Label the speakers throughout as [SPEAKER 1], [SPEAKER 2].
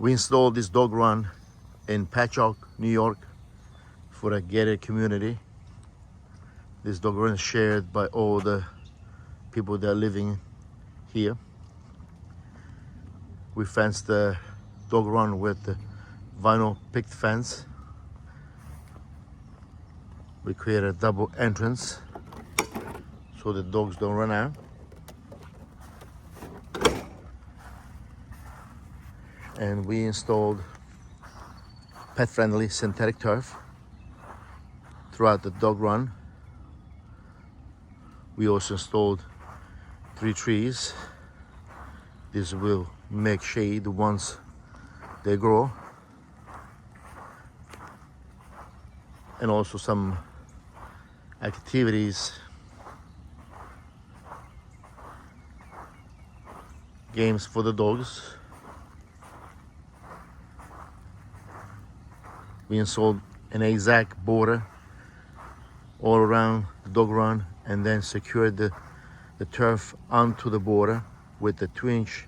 [SPEAKER 1] We installed this dog run in Patchogue, New York for a gated community. This dog run is shared by all the people that are living here. We fenced the dog run with the vinyl picket fence. We created a double entrance so the dogs don't run out. And we installed pet-friendly synthetic turf throughout the dog run. We also installed 3 trees. This will make shade once they grow. And also some activities, games for the dogs. We installed an exact border all around the dog run and then secured the turf onto the border with the 2-inch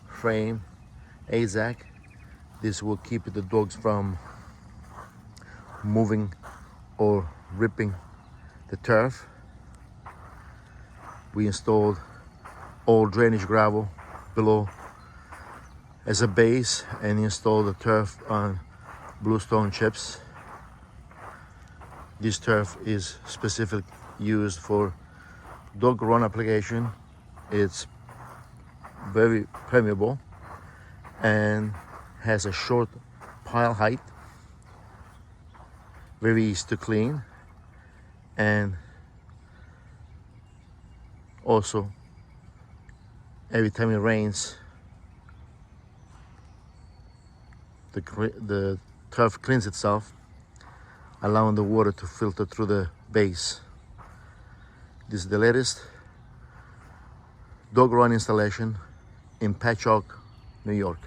[SPEAKER 1] frame AZAC. This will keep the dogs from moving or ripping the turf. We installed all drainage gravel below as a base and installed the turf on bluestone chips. This turf is specifically used for dog run application. It's very permeable and has a short pile height, very easy to clean, and also every time it rains the turf cleans itself, allowing the water to filter through the base. This is the latest dog run installation in Patchogue, New York.